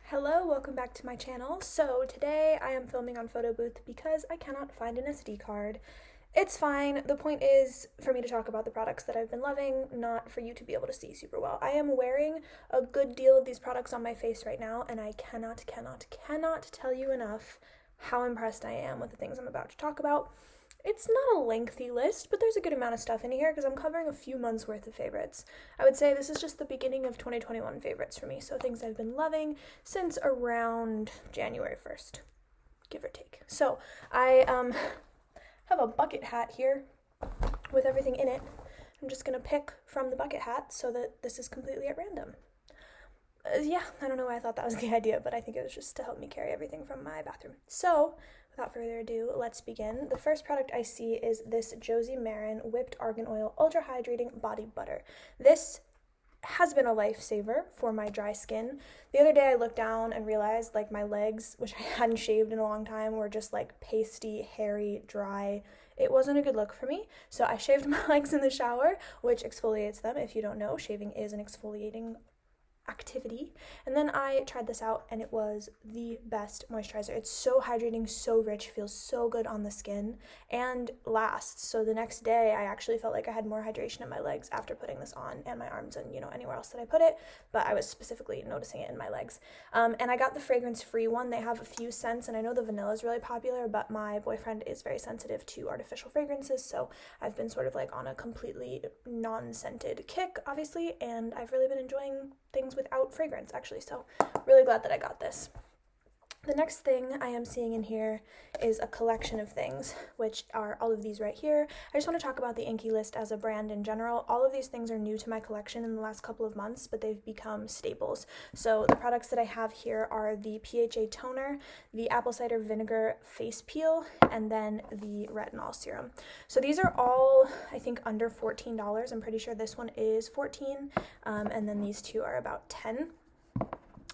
Hello, welcome back to my channel. So today I am filming on photo booth because I cannot find an SD card. It's fine. The point is for me to talk about the products that I've been loving, not for you to be able to see super well. I am wearing a good deal of these products on my face right now, and I cannot tell you enough how impressed I am with the things I'm about to talk about. It's not a lengthy list, but there's a good amount of stuff in here because I'm covering a few months worth of favorites. I would say this is just the beginning of 2021 favorites for me, so things I've been loving since around January 1st, give or take. So I have a bucket hat here with everything in it. I'm just going to pick from the bucket hat so that this is completely at random. Yeah, I don't know why I thought that was the idea, but I think it was just to help me carry everything from my bathroom. So, without further ado, let's begin. The first product I see is this Josie Maran Whipped Argan Oil Ultra Hydrating Body Butter. This has been a lifesaver for my dry skin. The other day I looked down and realized like my legs, which I hadn't shaved in a long time, were just like pasty, hairy, dry. It wasn't a good look for me, so I shaved my legs in the shower, which exfoliates them. If you don't know, shaving is an exfoliating activity. And then I tried this out and it was the best moisturizer. It's so hydrating, so rich, feels so good on the skin, and lasts. So the next day I actually felt like I had more hydration in my legs after putting this on, and my arms, and anywhere else that I put it, but I was specifically noticing it in my legs. And I got the fragrance free one. They have a few scents, and I know the vanilla is really popular, but my boyfriend is very sensitive to artificial fragrances, so I've been sort of like on a completely non-scented kick, obviously, and I've really been enjoying things without fragrance, actually, so really glad that I got this. The next thing I am seeing in here is a collection of things, which are all of these right here. I just want to talk about the Inkey list as a brand in general. All of these things are new to my collection in the last couple of months, but they've become staples. So the products that I have here are the PHA toner, the apple cider vinegar face peel, and then the retinol serum. So these are all, I think, under $14. I'm pretty sure this one is $14, and then these two are about $10.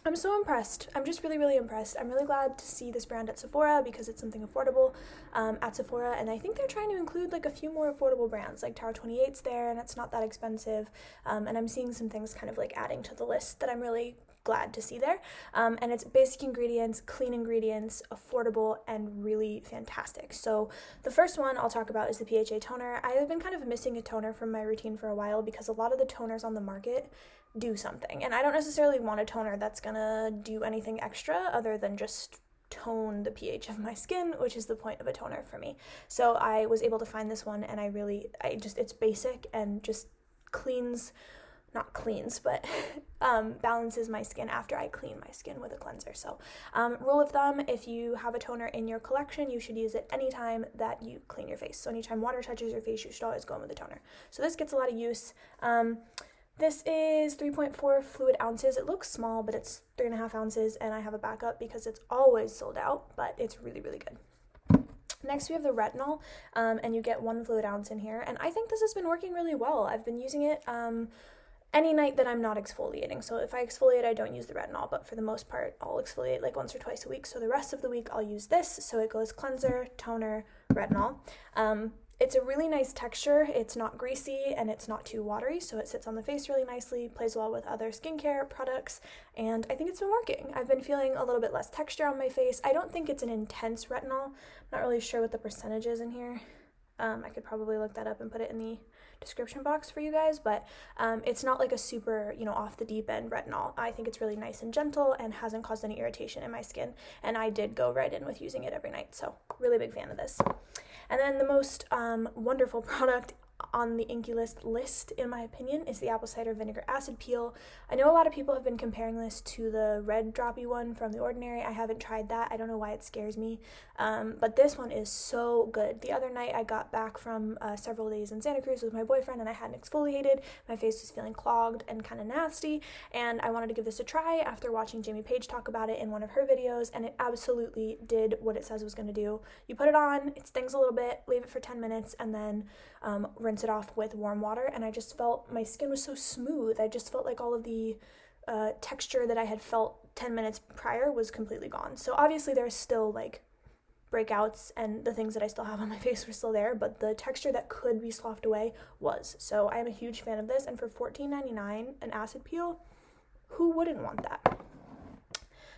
I'm so impressed. I'm just really impressed. I'm really glad to see this brand at Sephora because it's something affordable at Sephora, and I think they're trying to include like a few more affordable brands. Like Tower 28's there, and it's not that expensive, and I'm seeing some things kind of like adding to the list that I'm really glad to see there. And it's basic ingredients, clean ingredients, affordable, and really fantastic. So the first one I'll talk about is the PHA toner. I have been kind of missing a toner from my routine for a while because a lot of the toners on the market do something, and I don't necessarily want a toner that's gonna do anything extra other than just tone the pH of my skin, which is the point of a toner for me. So I was able to find this one, and it's basic and just balances my skin after I clean my skin with a cleanser. So rule of thumb, if you have a toner in your collection, you should use it anytime that you clean your face. So anytime water touches your face, you should always go in with a toner. So this gets a lot of use. This is 3.4 fluid ounces. It looks small, but it's 3.5 ounces, and I have a backup because it's always sold out, but it's really good. Next, we have the retinol, and you get 1 fluid ounce in here, and I think this has been working really well. I've been using it any night that I'm not exfoliating. So if I exfoliate, I don't use the retinol, but for the most part, I'll exfoliate like once or twice a week. So the rest of the week, I'll use this. So it goes cleanser, toner, retinol. It's a really nice texture. It's not greasy and it's not too watery, so it sits on the face really nicely, plays well with other skincare products, and I think it's been working. I've been feeling a little bit less texture on my face. I don't think it's an intense retinol. I'm not really sure what the percentage is in here. I could probably look that up and put it in the description box for you guys, but it's not like a super, off the deep end retinol. I think it's really nice and gentle and hasn't caused any irritation in my skin, and I did go right in with using it every night, so really big fan of this. And then the most wonderful product on the Inkey list, in my opinion, is the apple cider vinegar acid peel. I know a lot of people have been comparing this to the red droppy one from The Ordinary. I haven't tried that. I don't know why it scares me, but this one is so good. The other night I got back from several days in Santa Cruz with my boyfriend, and I hadn't exfoliated. My face was feeling clogged and kind of nasty, and I wanted to give this a try after watching Jamie Page talk about it in one of her videos, and it absolutely did what it says it was going to do. You put it on, it stings a little bit, leave it for 10 minutes, and then rinse it off with warm water, and I just felt my skin was so smooth. I just felt like all of the texture that I had felt 10 minutes prior was completely gone. So obviously there's still like breakouts, and the things that I still have on my face were still there, but the texture that could be sloughed away was. So I am a huge fan of this, and for $14.99 an acid peel, who wouldn't want that?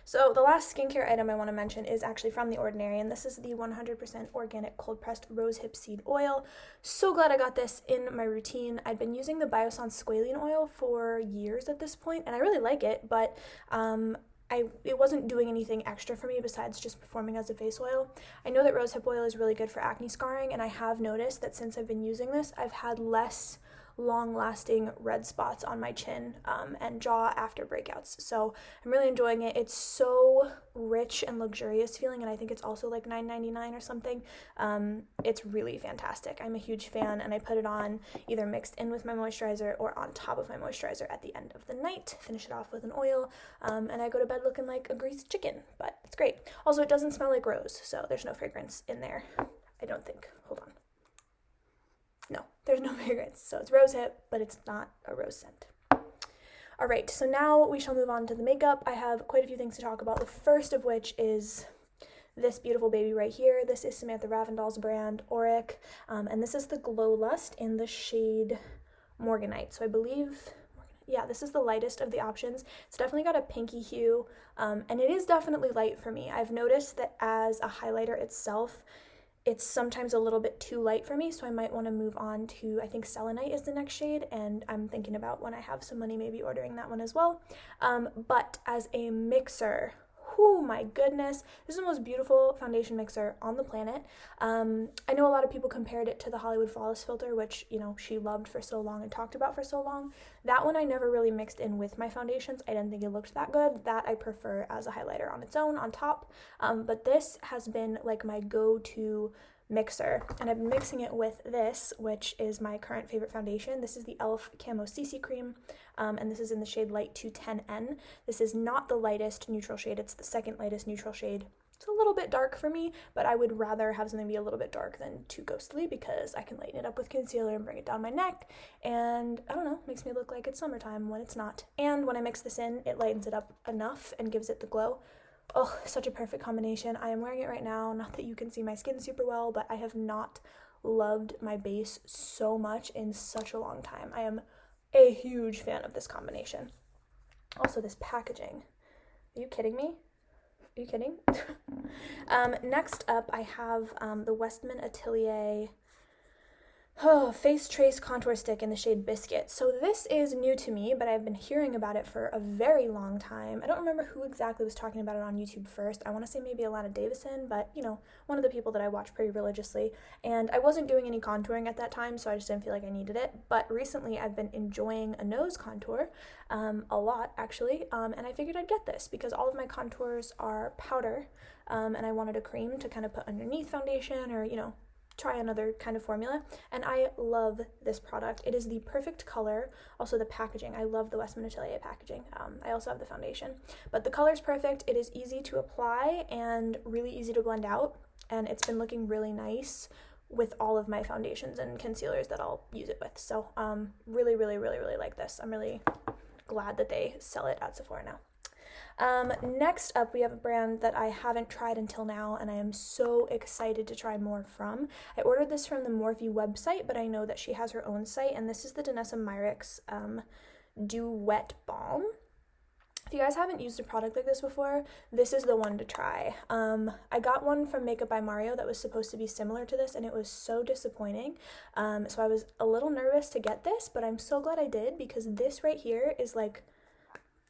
So the last skincare item I want to mention is actually from The Ordinary, and this is the 100% organic cold-pressed rosehip seed oil. So glad I got this in my routine. I'd been using the Biossance squalene oil for years at this point, and I really like it, but it wasn't doing anything extra for me besides just performing as a face oil. I know that rosehip oil is really good for acne scarring, and I have noticed that since I've been using this, I've had less long-lasting red spots on my chin and jaw after breakouts. So I'm really enjoying it. It's so rich and luxurious feeling, and I think it's also like $9.99 or something. It's really fantastic. I'm a huge fan, and I put it on either mixed in with my moisturizer or on top of my moisturizer at the end of the night, finish it off with an oil, and I go to bed looking like a greased chicken, but it's great. Also, it doesn't smell like rose, so there's no fragrance in there, I don't think. Hold on. No, there's no fragrance. So it's rosehip, but it's not a rose scent. All right, so now we shall move on to the makeup. I have quite a few things to talk about. The first of which is this beautiful baby right here. This is Samantha Ravndal's brand, Auric, and this is the Glow Lust in the shade Morganite. So I believe, yeah, this is the lightest of the options. It's definitely got a pinky hue, and it is definitely light for me. I've noticed that as a highlighter itself, it's sometimes a little bit too light for me, so I might want to move on to, I think Selenite is the next shade, and I'm thinking about when I have some money maybe ordering that one as well. But as a mixer, oh my goodness, this is the most beautiful foundation mixer on the planet. I know a lot of people compared it to the Hollywood Flawless filter, which, you know, she loved for so long and talked about for so long. That one I never really mixed in with my foundations. I didn't think it looked that good. That I prefer as a highlighter on its own, on top. But this has been like my go-to mixer, and I've been mixing it with this, which is my current favorite foundation. This is the e.l.f. Camo CC Cream, and this is in the shade Light 210N. This is not the lightest neutral shade, it's the second lightest neutral shade. It's a little bit dark for me, but I would rather have something be a little bit dark than too ghostly, because I can lighten it up with concealer and bring it down my neck, and I don't know, makes me look like it's summertime when it's not. And when I mix this in, it lightens it up enough and gives it the glow. Oh, such a perfect combination. I am wearing it right now. Not that you can see my skin super well, but I have not loved my base so much in such a long time. I am a huge fan of this combination. Also, this packaging. Are you kidding me? Are you kidding? Next up, I have the Westman Atelier Face Trace Contour Stick in the shade Biscuit. So this is new to me, but I've been hearing about it for a very long time. I don't remember who exactly was talking about it on YouTube first. I want to say maybe Alana Davison, but, you know, one of the people that I watch pretty religiously. And I wasn't doing any contouring at that time, so I just didn't feel like I needed it. But recently I've been enjoying a nose contour, a lot actually, and I figured I'd get this because all of my contours are powder, and I wanted a cream to kind of put underneath foundation, or, you know, try another kind of formula, and I love this product. It is the perfect color. Also the packaging, I love the Westman Atelier packaging. I also have the foundation, but the color's perfect. It is easy to apply and really easy to blend out, and it's been looking really nice with all of my foundations and concealers that I'll use it with. So really like this. I'm really glad that they sell it at Sephora now. Next up, we have a brand that I haven't tried until now, and I am so excited to try more from. I ordered this from the Morphe website, but I know that she has her own site, and this is the Danessa Myricks Dew Wet Balm. If you guys haven't used a product like this before, this is the one to try. I got one from Makeup by Mario that was supposed to be similar to this, and it was so disappointing. So I was a little nervous to get this, but I'm so glad I did, because this right here is like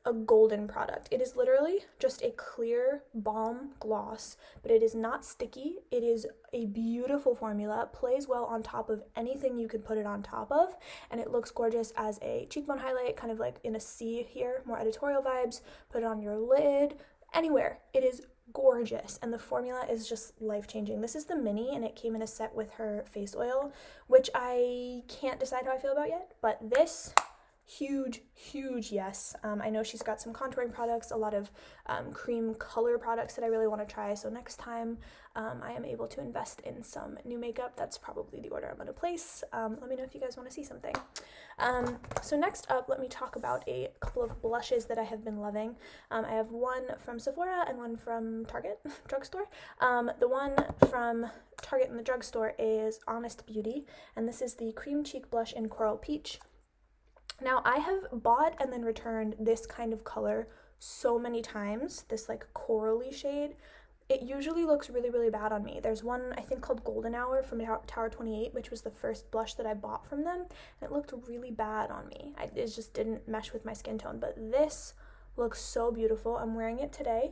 a golden product. It is literally just a clear balm gloss, but it is not sticky. It is a beautiful formula. It plays well on top of anything you could put it on top of, and it looks gorgeous as a cheekbone highlight, kind of like in a C here, more editorial vibes. Put it on your lid, anywhere. It is gorgeous, and the formula is just life-changing. This is the mini, and it came in a set with her face oil, which I can't decide how I feel about yet, but this, huge yes. I know she's got some contouring products, a lot of cream color products that I really want to try, so next time I am able to invest in some new makeup, that's probably the order I'm going to place. Let me know if you guys want to see something. So next up, let me talk about a couple of blushes that I have been loving. I have one from Sephora and one from Target drugstore. The one from Target in the drugstore is Honest Beauty, and this is the Cream Cheek Blush in Coral Peach. Now, I have bought and then returned this kind of color so many times, this like corally shade. It usually looks really, really bad on me. There's one, I think, called Golden Hour from Tower 28, which was the first blush that I bought from them, and it looked really bad on me. It just didn't mesh with my skin tone, but this looks so beautiful. I'm wearing it today.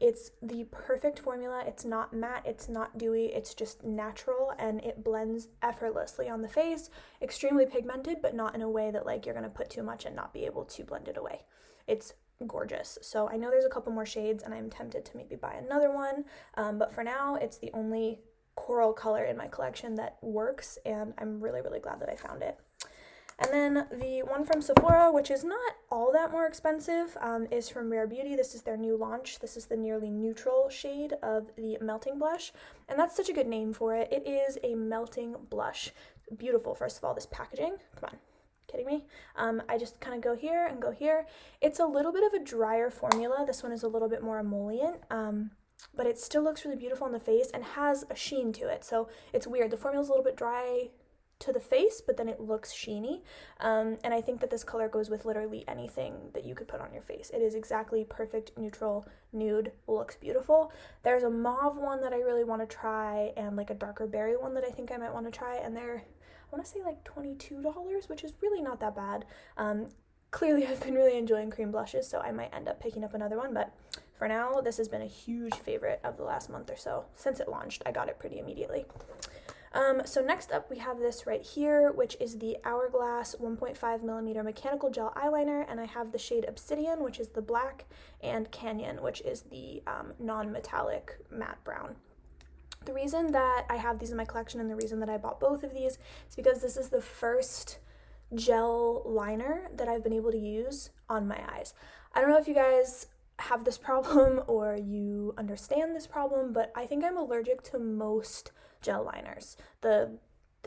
It's the perfect formula. It's not matte, it's not dewy, it's just natural, and it blends effortlessly on the face. Extremely pigmented, but not in a way that like you're gonna put too much and not be able to blend it away. It's gorgeous. So I know there's a couple more shades and I'm tempted to maybe buy another one, but for now it's the only coral color in my collection that works, and I'm really, really glad that I found it. And then the one from Sephora, which is not all that more expensive, is from Rare Beauty. This is their new launch. This is the nearly neutral shade of the Melting Blush, and that's such a good name for it. It is a melting blush. Beautiful, first of all, this packaging. Come on. Kidding me? I just kind of go here and go here. It's a little bit of a drier formula. This one is a little bit more emollient, but it still looks really beautiful on the face and has a sheen to it. So it's weird. The formula is a little bit dry to the face, but then it looks sheeny. And I think that this color goes with literally anything that you could put on your face. It is exactly perfect, neutral, nude, looks beautiful. There's a mauve one that I really want to try, and like a darker berry one that I think I might want to try, and they're, I want to say like $22, which is really not that bad. Clearly I've been really enjoying cream blushes, so I might end up picking up another one, but for now, this has been a huge favorite of the last month or so. Since it launched, I got it pretty immediately. So next up we have this right here, which is the Hourglass 1.5mm mechanical gel eyeliner, and I have the shade Obsidian, which is the black, and Canyon, which is the non-metallic matte brown. The reason that I have these in my collection and the reason that I bought both of these is because this is the first gel liner that I've been able to use on my eyes. I don't know if you guys have this problem or you understand this problem, but I think I'm allergic to most gel liners, the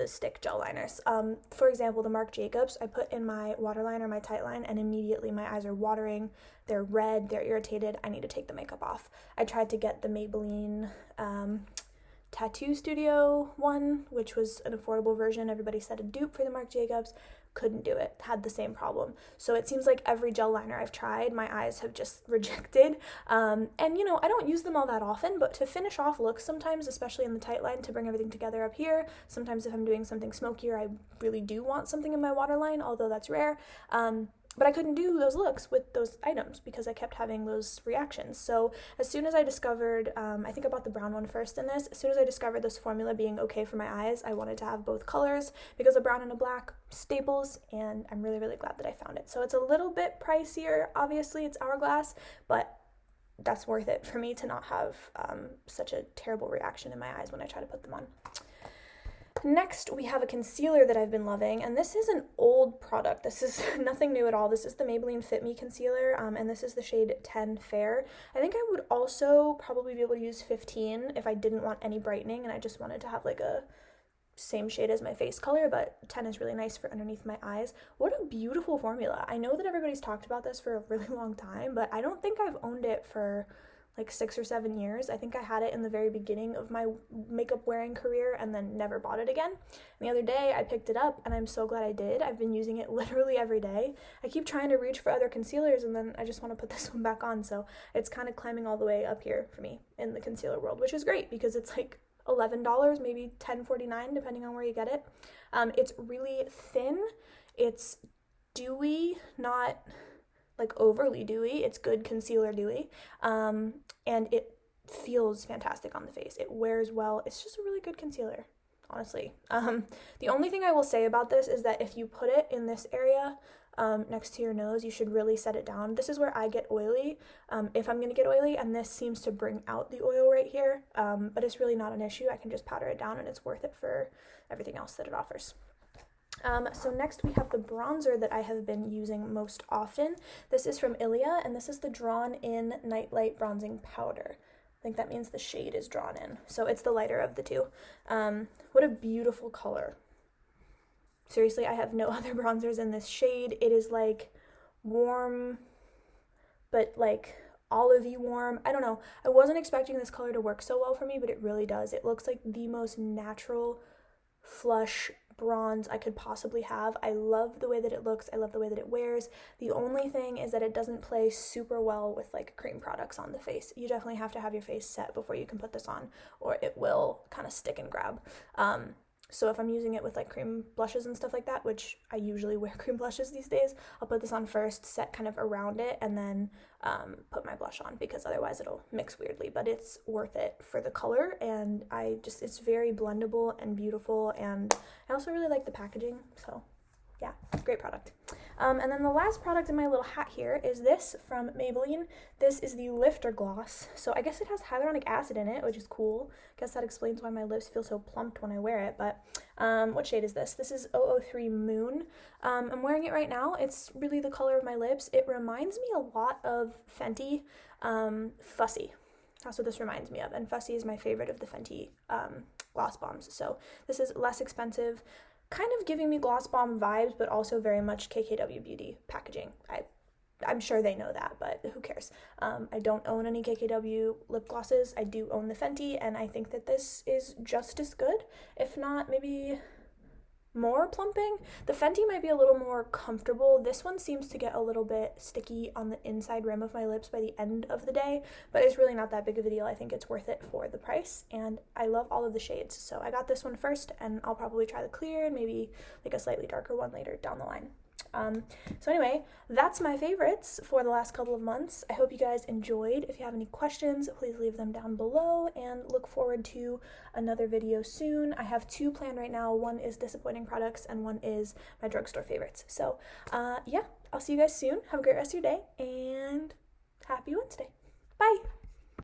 stick gel liners. For example, the Marc Jacobs, I put in my waterline or my tight line and immediately my eyes are watering, they're red, they're irritated, I need to take the makeup off. I tried to get the Maybelline Tattoo Studio one, which was an affordable version. Everybody said a dupe for the Marc Jacobs. Couldn't do it. Had the same problem. So it seems like every gel liner I've tried, my eyes have just rejected. And you know, I don't use them all that often, but to finish off looks sometimes, especially in the tight line, to bring everything together up here. Sometimes if I'm doing something smokier, I really do want something in my waterline, although that's rare. But I couldn't do those looks with those items because I kept having those reactions. So as soon as I discovered, I think I bought the brown one first in this, as soon as I discovered this formula being okay for my eyes, I wanted to have both colors because a brown and a black staples, and I'm really, really glad that I found it. So it's a little bit pricier, obviously it's Hourglass, but that's worth it for me to not have such a terrible reaction in my eyes when I try to put them on. Next, we have a concealer that I've been loving, and this is an old product. This is nothing new at all. This is the Maybelline Fit Me concealer, and this is the shade 10 Fair. I think I would also probably be able to use 15 if I didn't want any brightening and I just wanted to have like a same shade as my face color, but 10 is really nice for underneath my eyes. What a beautiful formula. I know that everybody's talked about this for a really long time, but I don't think I've owned it for like 6 or 7 years. I think I had it in the very beginning of my makeup wearing career and then never bought it again. And the other day I picked it up and I'm so glad I did. I've been using it literally every day. I keep trying to reach for other concealers and then I just want to put this one back on, so it's kind of climbing all the way up here for me in the concealer world, which is great because it's like $11, maybe $10.49 depending on where you get it. It's really thin, it's dewy, not like overly dewy, it's good concealer dewy, and it feels fantastic on the face. It wears well. It's just a really good concealer, honestly. The only thing I will say about this is that if you put it in this area next to your nose, you should really set it down. This is where I get oily, if I'm gonna get oily, and this seems to bring out the oil right here, but it's really not an issue. I can just powder it down and it's worth it for everything else that it offers. So next we have the bronzer that I have been using most often. This is from Ilia, and this is the Drawn In Nightlight Bronzing Powder. I think that means the shade is drawn in, so it's the lighter of the two. What a beautiful color. Seriously, I have no other bronzers in this shade. It is like warm, but like olivey warm. I don't know. I wasn't expecting this color to work so well for me, but it really does. It looks like the most natural, flush, bronze I could possibly have. I love the way that it looks. I love the way that it wears. The only thing is that it doesn't play super well with like cream products on the face. You definitely have to have your face set before you can put this on, or it will kind of stick and grab. So if I'm using it with like cream blushes and stuff like that, which I usually wear cream blushes these days, I'll put this on first, set kind of around it, and then put my blush on, because otherwise it'll mix weirdly. But it's worth it for the color, and it's very blendable and beautiful, and I also really like the packaging, so yeah, great product. And then the last product in my little hat here is this from Maybelline. This is the Lifter Gloss. So I guess it has hyaluronic acid in it, which is cool. I guess that explains why my lips feel so plumped when I wear it. But what shade is this? This is 003 Moon. I'm wearing it right now. It's really the color of my lips. It reminds me a lot of Fenty Fussy. That's what this reminds me of. And Fussy is my favorite of the Fenty gloss bombs. So this is less expensive, kind of giving me gloss bomb vibes, but also very much KKW Beauty packaging. I'm sure they know that, but who cares? I don't own any KKW lip glosses. I do own the Fenty, and I think that this is just as good, if not maybe more plumping. The Fenty might be a little more comfortable. This one seems to get a little bit sticky on the inside rim of my lips by the end of the day, but it's really not that big of a deal. I think it's worth it for the price, and I love all of the shades. So I got this one first, and I'll probably try the clear and maybe like a slightly darker one later down the line. So anyway, that's my favorites for the last couple of months. I hope you guys enjoyed. If you have any questions, please leave them down below, and look forward to another video soon. I have 2 planned right now. One is disappointing products, and one is my drugstore favorites. So yeah, I'll see you guys soon. Have a great rest of your day, and happy Wednesday. Bye!